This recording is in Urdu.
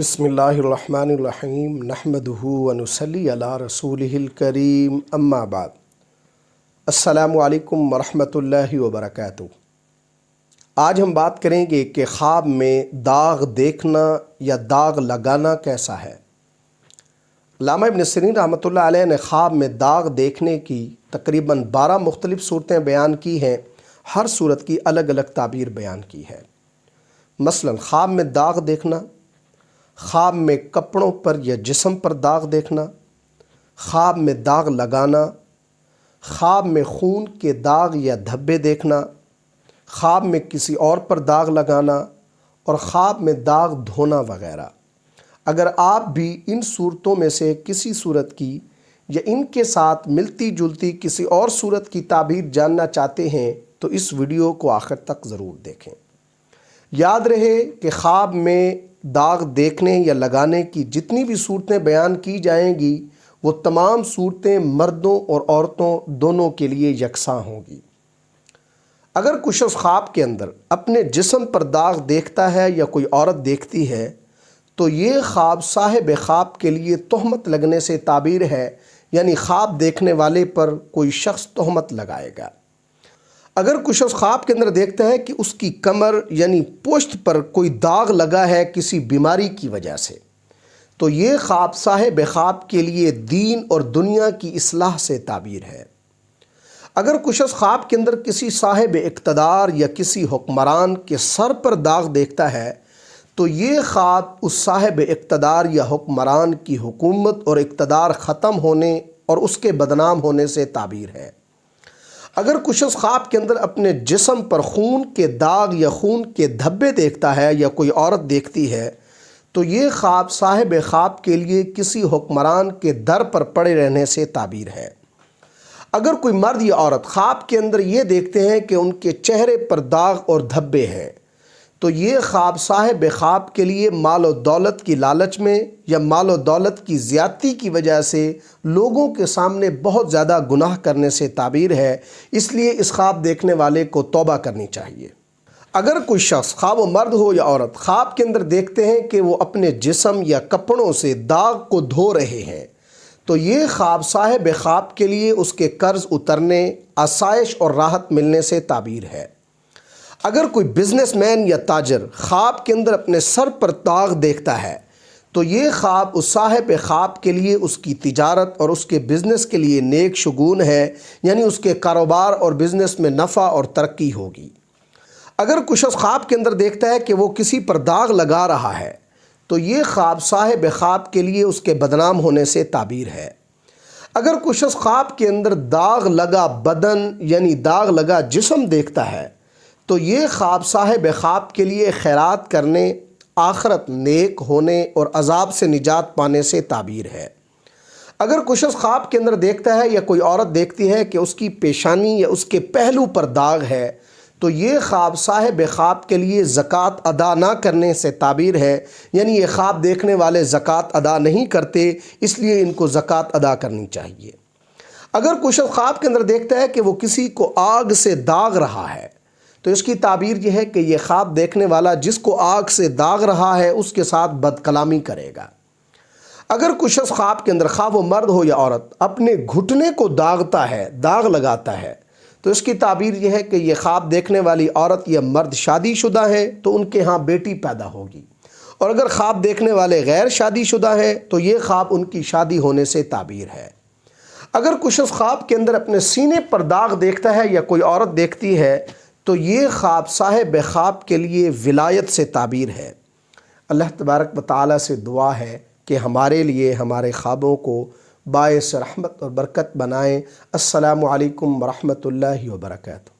بسم اللہ الرحمن الرحیم نحمدہ ونصلی علی رسولہ الکریم اما بعد السلام علیکم ورحمۃ اللہ وبرکاتہ۔ آج ہم بات کریں گے کہ خواب میں داغ دیکھنا یا داغ لگانا کیسا ہے۔ علامہ ابن سیرین رحمۃ اللہ علیہ نے خواب میں داغ دیکھنے کی تقریباً 12 مختلف صورتیں بیان کی ہیں، ہر صورت کی الگ الگ تعبیر بیان کی ہے۔ مثلا خواب میں داغ دیکھنا، خواب میں کپڑوں پر یا جسم پر داغ دیکھنا، خواب میں داغ لگانا، خواب میں خون کے داغ یا دھبے دیکھنا، خواب میں کسی اور پر داغ لگانا اور خواب میں داغ دھونا وغیرہ۔ اگر آپ بھی ان صورتوں میں سے کسی صورت کی یا ان کے ساتھ ملتی جلتی کسی اور صورت کی تعبیر جاننا چاہتے ہیں تو اس ویڈیو کو آخر تک ضرور دیکھیں۔ یاد رہے کہ خواب میں داغ دیکھنے یا لگانے کی جتنی بھی صورتیں بیان کی جائیں گی وہ تمام صورتیں مردوں اور عورتوں دونوں کے لیے یکساں ہوں گی۔ اگر کوئی شخص خواب کے اندر اپنے جسم پر داغ دیکھتا ہے یا کوئی عورت دیکھتی ہے تو یہ خواب صاحب خواب کے لیے تہمت لگنے سے تعبیر ہے، یعنی خواب دیکھنے والے پر کوئی شخص تہمت لگائے گا۔ اگر کوئی شخص خواب کے اندر دیکھتا ہے کہ اس کی کمر یعنی پشت پر کوئی داغ لگا ہے کسی بیماری کی وجہ سے تو یہ خواب صاحب خواب کے لیے دین اور دنیا کی اصلاح سے تعبیر ہے۔ اگر کوئی شخص خواب کے اندر کسی صاحب اقتدار یا کسی حکمران کے سر پر داغ دیکھتا ہے تو یہ خواب اس صاحب اقتدار یا حکمران کی حکومت اور اقتدار ختم ہونے اور اس کے بدنام ہونے سے تعبیر ہے۔ اگر کوئی شخص خواب کے اندر اپنے جسم پر خون کے داغ یا خون کے دھبے دیکھتا ہے یا کوئی عورت دیکھتی ہے تو یہ خواب صاحب خواب کے لیے کسی حکمران کے در پر پڑے رہنے سے تعبیر ہے۔ اگر کوئی مرد یا عورت خواب کے اندر یہ دیکھتے ہیں کہ ان کے چہرے پر داغ اور دھبے ہیں تو یہ خواب صاحب خواب کے لیے مال و دولت کی لالچ میں یا مال و دولت کی زیادتی کی وجہ سے لوگوں کے سامنے بہت زیادہ گناہ کرنے سے تعبیر ہے، اس لیے اس خواب دیکھنے والے کو توبہ کرنی چاہیے۔ اگر کوئی شخص خواہ وہ مرد ہو یا عورت خواب کے اندر دیکھتے ہیں کہ وہ اپنے جسم یا کپڑوں سے داغ کو دھو رہے ہیں تو یہ خواب صاحب خواب کے لیے اس کے قرض اترنے، آسائش اور راحت ملنے سے تعبیر ہے۔ اگر کوئی بزنس مین یا تاجر خواب کے اندر اپنے سر پر داغ دیکھتا ہے تو یہ خواب اس صاحب خواب کے لیے اس کی تجارت اور اس کے بزنس کے لیے نیک شگون ہے، یعنی اس کے کاروبار اور بزنس میں نفع اور ترقی ہوگی۔ اگر کوئی شخص خواب کے اندر دیکھتا ہے کہ وہ کسی پر داغ لگا رہا ہے تو یہ خواب صاحب خواب کے لیے اس کے بدنام ہونے سے تعبیر ہے۔ اگر کوئی شخص خواب کے اندر داغ لگا بدن یعنی داغ لگا جسم دیکھتا ہے تو یہ خواب صاحب خواب کے لیے خیرات کرنے، آخرت نیک ہونے اور عذاب سے نجات پانے سے تعبیر ہے۔ اگر کوئی شخص خواب کے اندر دیکھتا ہے یا کوئی عورت دیکھتی ہے کہ اس کی پیشانی یا اس کے پہلو پر داغ ہے تو یہ خواب صاحب خواب کے لیے زکوٰۃ ادا نہ کرنے سے تعبیر ہے، یعنی یہ خواب دیکھنے والے زکوٰۃ ادا نہیں کرتے، اس لیے ان کو زکوٰۃ ادا کرنی چاہیے۔ اگر کوئی شخص خواب کے اندر دیکھتا ہے کہ وہ کسی کو آگ سے داغ رہا ہے تو اس کی تعبیر یہ ہے کہ یہ خواب دیکھنے والا جس کو آگ سے داغ رہا ہے اس کے ساتھ بد کلامی کرے گا۔ اگر کوئی شخص خواب کے اندر خواہ وہ مرد ہو یا عورت اپنے گھٹنے کو داغتا ہے، داغ لگاتا ہے تو اس کی تعبیر یہ ہے کہ یہ خواب دیکھنے والی عورت یا مرد شادی شدہ ہے تو ان کے ہاں بیٹی پیدا ہوگی، اور اگر خواب دیکھنے والے غیر شادی شدہ ہیں تو یہ خواب ان کی شادی ہونے سے تعبیر ہے۔ اگر کوئی شخص خواب کے اندر اپنے سینے پر داغ دیکھتا ہے یا کوئی عورت دیکھتی ہے تو یہ خواب صاحب خواب کے لیے ولایت سے تعبیر ہے۔ اللہ تبارک و تعالیٰ سے دعا ہے کہ ہمارے لیے ہمارے خوابوں کو باعث رحمت اور برکت بنائیں۔ السلام علیکم ورحمۃ اللہ وبرکاتہ۔